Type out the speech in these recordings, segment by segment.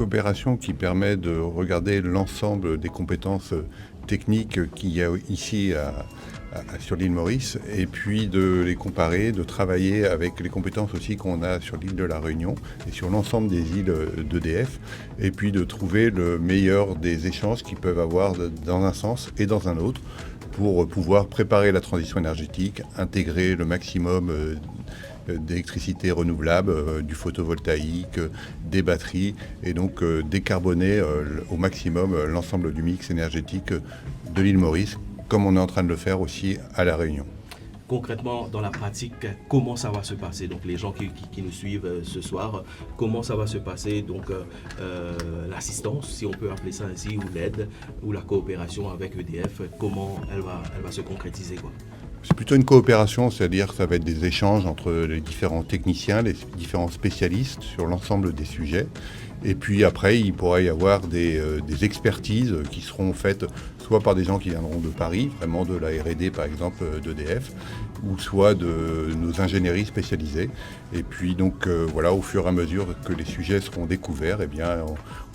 coopération qui permet de regarder l'ensemble des compétences techniques qu'il y a ici sur l'île Maurice, et puis de les comparer, de travailler avec les compétences aussi qu'on a sur l'île de la Réunion et sur l'ensemble des îles d'EDF, et puis de trouver le meilleur des échanges qu'ils peuvent avoir dans un sens et dans un autre pour pouvoir préparer la transition énergétique, intégrer le maximum d'électricité renouvelable, du photovoltaïque, des batteries, et donc décarboner au maximum l'ensemble du mix énergétique de l'île Maurice, comme on est en train de le faire aussi à La Réunion. Concrètement, dans la pratique, comment ça va se passer? Donc les gens qui nous suivent ce soir, comment ça va se passer? Donc l'assistance, si on peut appeler ça ainsi, ou l'aide, ou la coopération avec EDF, comment elle va se concrétiser, quoi? C'est plutôt une coopération, c'est-à-dire que ça va être des échanges entre les différents techniciens, les différents spécialistes sur l'ensemble des sujets. Et puis après, il pourra y avoir des expertises qui seront faites soit par des gens qui viendront de Paris, vraiment de la R&D par exemple d'EDF, ou soit de nos ingénieries spécialisées. Et puis donc voilà, au fur et à mesure que les sujets seront découverts, eh bien, on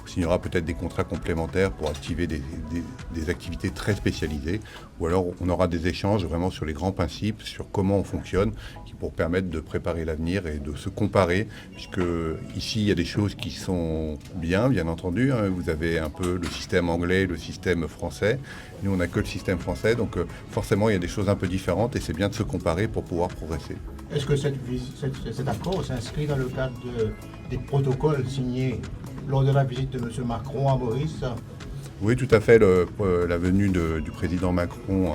signera peut-être des contrats complémentaires pour activer des activités très spécialisées, ou alors on aura des échanges vraiment sur les grands principes, sur comment on fonctionne, pour permettre de préparer l'avenir et de se comparer, puisque ici il y a des choses qui sont bien entendu, hein. Vous avez un peu le système anglais, le système français. Nous on n'a que le système français, donc forcément il y a des choses un peu différentes et c'est bien de se comparer pour pouvoir progresser. Est-ce que cet accord s'inscrit dans le cadre des protocoles signés lors de la visite de M. Macron à Maurice? Oui, tout à fait. La venue du président Macron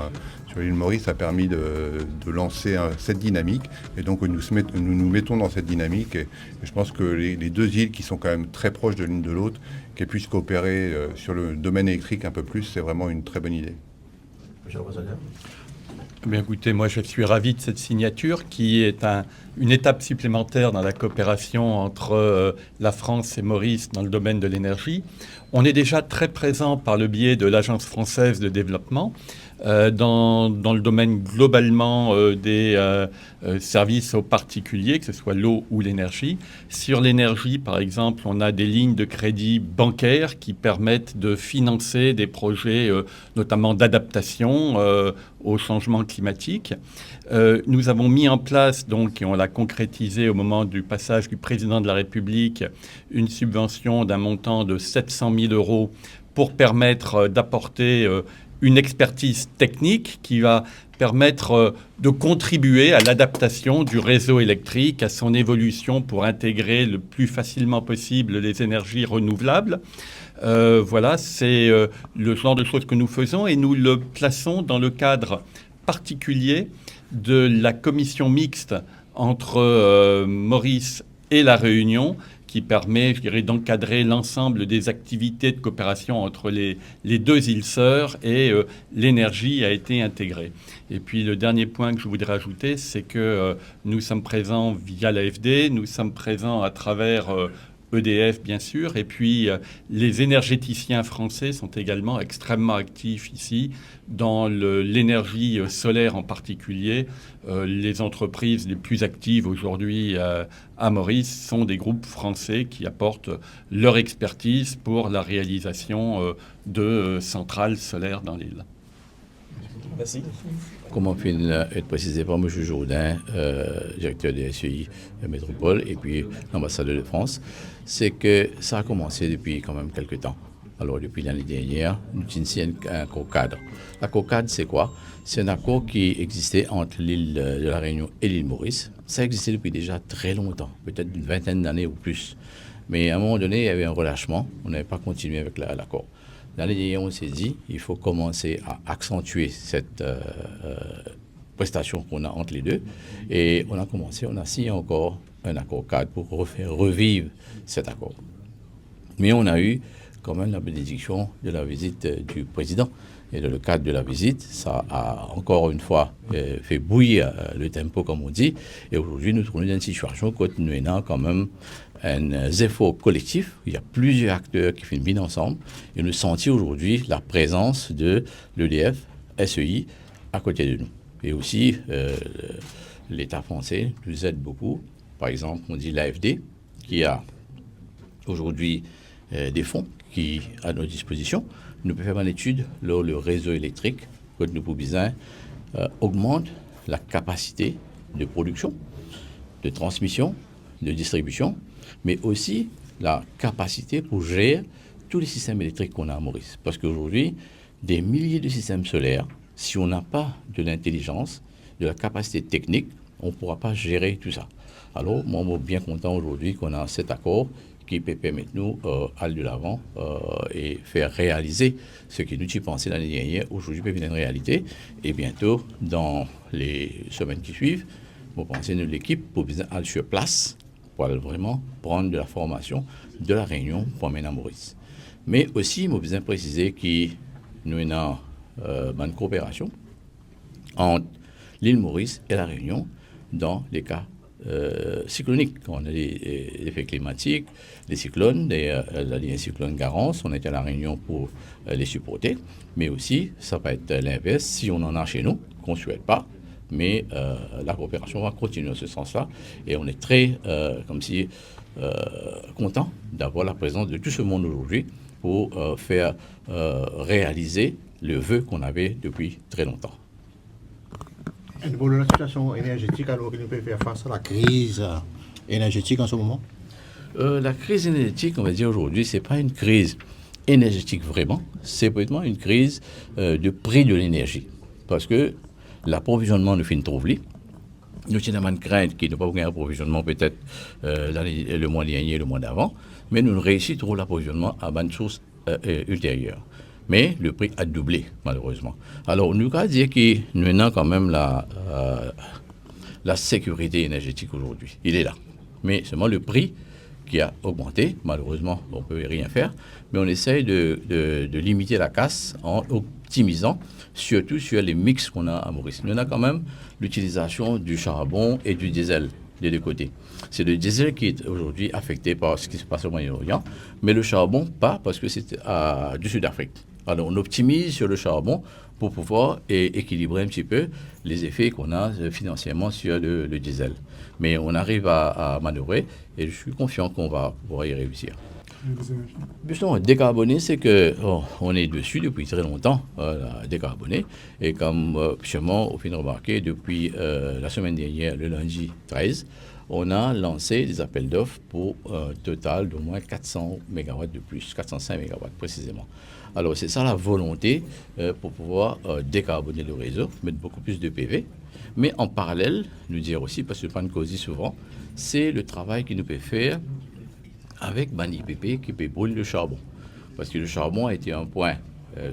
sur l'île Maurice a permis de lancer cette dynamique. Et donc nous nous mettons dans cette dynamique. Et je pense que les deux îles qui sont quand même très proches de l'une de l'autre, qu'elles puissent coopérer sur le domaine électrique un peu plus, c'est vraiment une très bonne idée. Monsieur l'ambassadeur. Bien, écoutez, moi je suis ravi de cette signature qui est une étape supplémentaire dans la coopération entre la France et Maurice dans le domaine de l'énergie. On est déjà très présent par le biais de l'Agence française de développement dans le domaine globalement des services aux particuliers, que ce soit l'eau ou l'énergie. Sur l'énergie, par exemple, on a des lignes de crédit bancaires qui permettent de financer des projets notamment d'adaptation au changement climatique. Nous avons mis en place, donc, et on l'a concrétisé au moment du passage du président de la République, une subvention d'un montant de 700 000 € pour permettre d'apporter une expertise technique qui va permettre de contribuer à l'adaptation du réseau électrique, à son évolution pour intégrer le plus facilement possible les énergies renouvelables. Voilà, c'est le genre de choses que nous faisons et nous le plaçons dans le cadre particulier de la commission mixte entre Maurice et La Réunion, qui permet, je dirais, d'encadrer l'ensemble des activités de coopération entre les deux îles sœurs, et l'énergie a été intégrée. Et puis le dernier point que je voudrais ajouter, c'est que nous sommes présents via l'AFD, nous sommes présents à travers EDF, bien sûr, et puis les énergéticiens français sont également extrêmement actifs ici, dans l'énergie solaire en particulier. Les entreprises les plus actives aujourd'hui à Maurice sont des groupes français qui apportent leur expertise pour la réalisation de centrales solaires dans l'île. Merci. Comme on peut être précisé par M. Jourdain, directeur de SEI Métropole, et puis l'ambassadeur de France, c'est que ça a commencé depuis quand même quelques temps. Alors, depuis l'année dernière, nous initions un accord cadre. L'accord cadre, c'est quoi? C'est un accord qui existait entre l'île de la Réunion et l'île Maurice. Ça existait depuis déjà très longtemps, peut-être une vingtaine d'années ou plus. Mais à un moment donné, il y avait un relâchement. On n'avait pas continué avec l'accord. L'année dernière, on s'est dit il faut commencer à accentuer cette prestation qu'on a entre les deux. Et on a signé encore un accord cadre pour refaire revivre cet accord. Mais on a eu quand même la bénédiction de la visite du président. Et dans le cadre de la visite, ça a encore une fois fait bouillir le tempo, comme on dit. Et aujourd'hui, nous trouvons dans une situation où nous avons quand même un effort collectif. Il y a plusieurs acteurs qui filment bien ensemble. Et nous sentons aujourd'hui la présence de l'EDF, SEI, à côté de nous. Et aussi, l'État français nous aide beaucoup. Par exemple, on dit l'AFD, qui a aujourd'hui des fonds qui à notre disposition. Nous pouvons faire une étude sur le réseau électrique que nous pouvons augmente la capacité de production, de transmission, de distribution, mais aussi la capacité pour gérer tous les systèmes électriques qu'on a à Maurice. Parce qu'aujourd'hui, des milliers de systèmes solaires, si on n'a pas de l'intelligence, de la capacité technique, on ne pourra pas gérer tout ça. Alors, moi, je suis bien content aujourd'hui qu'on a cet accord qui peut permettre nous aller de l'avant et faire réaliser ce que nous y pensions l'année dernière, aujourd'hui peut devenir une réalité. Et bientôt, dans les semaines qui suivent, vous pensez que l'équipe pour aller sur place pour aller vraiment prendre de la formation de la Réunion pour amener à Maurice. Mais aussi, je besoin préciser que nous avons une coopération entre l'île Maurice et la Réunion dans les cas cycloniques. On a des effets climatiques, les cyclones, les cyclones Garance, on est à la Réunion pour les supporter, mais aussi ça peut être l'inverse si on en a chez nous, qu'on ne souhaite pas, mais la coopération va continuer dans ce sens-là et on est très content d'avoir la présence de tout ce monde aujourd'hui pour faire réaliser le vœu qu'on avait depuis très longtemps. Pour la situation énergétique, alors que nous pouvons faire face à la crise énergétique en ce moment? La crise énergétique, on va dire aujourd'hui, ce n'est pas une crise énergétique vraiment, c'est peut-être une crise de prix de l'énergie. Parce que l'approvisionnement nous fait une trouble. Nous avons une crainte qui n'a pas eu un approvisionnement peut-être le mois dernier, le mois d'avant, mais nous réussissons trop l'approvisionnement à une source ultérieure. Mais le prix a doublé, malheureusement. Alors, nous avons dire que nous avons quand même la sécurité énergétique aujourd'hui. Il est là. Mais seulement le prix qui a augmenté, malheureusement, on ne peut rien faire, mais on essaye de limiter la casse en optimisant, surtout sur les mix qu'on a à Maurice. Nous avons quand même l'utilisation du charbon et du diesel des deux côtés. C'est le diesel qui est aujourd'hui affecté par ce qui se passe au Moyen-Orient, mais le charbon pas parce que c'est du Sud-Afrique. Alors on optimise sur le charbon pour pouvoir équilibrer un petit peu les effets qu'on a financièrement sur le diesel. Mais on arrive à manœuvrer et je suis confiant qu'on va pouvoir y réussir. Justement, décarboner, c'est que on est dessus depuis très longtemps, décarboner. Et comme sûrement, au fin de remarquer, depuis la semaine dernière, le lundi 13, on a lancé des appels d'offres pour un total d'au moins 400 MW de plus, 405 MW précisément. Alors c'est ça la volonté pour pouvoir décarboner le réseau, mettre beaucoup plus de PV. Mais en parallèle, nous dire aussi, parce que je ne pas causer souvent, c'est le travail qu'il nous peut faire avec BAN-IPP qui peut brûler le charbon. Parce que le charbon a été un point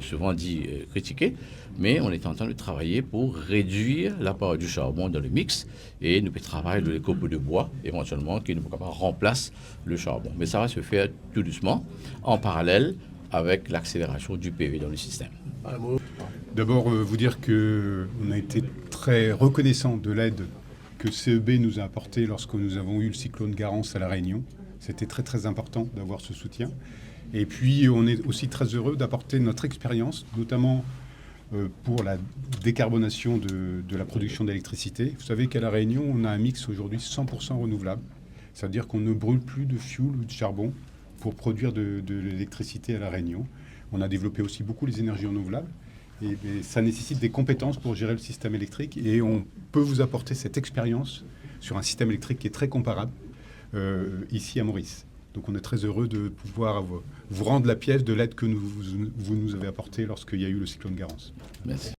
souvent dit critiqué, mais on est en train de travailler pour réduire la part du charbon dans le mix et nous pouvons travailler sur les copeaux de bois éventuellement qui ne pourra pas remplacer le charbon. Mais ça va se faire tout doucement en parallèle avec l'accélération du PV dans le système. D'abord, vous dire qu'on a été très reconnaissant de l'aide que CEB nous a apportée lorsque nous avons eu le cyclone Garance à La Réunion. C'était très très important d'avoir ce soutien. Et puis on est aussi très heureux d'apporter notre expérience, notamment pour la décarbonation de la production d'électricité. Vous savez qu'à La Réunion, on a un mix aujourd'hui 100% renouvelable. Ça veut dire qu'on ne brûle plus de fioul ou de charbon pour produire de l'électricité à La Réunion. On a développé aussi beaucoup les énergies renouvelables. Et ça nécessite des compétences pour gérer le système électrique. Et on peut vous apporter cette expérience sur un système électrique qui est très comparable ici à Maurice. Donc on est très heureux de pouvoir vous rendre la pièce de l'aide que vous nous avez apportée lorsqu'il y a eu le cyclone Garance. Merci.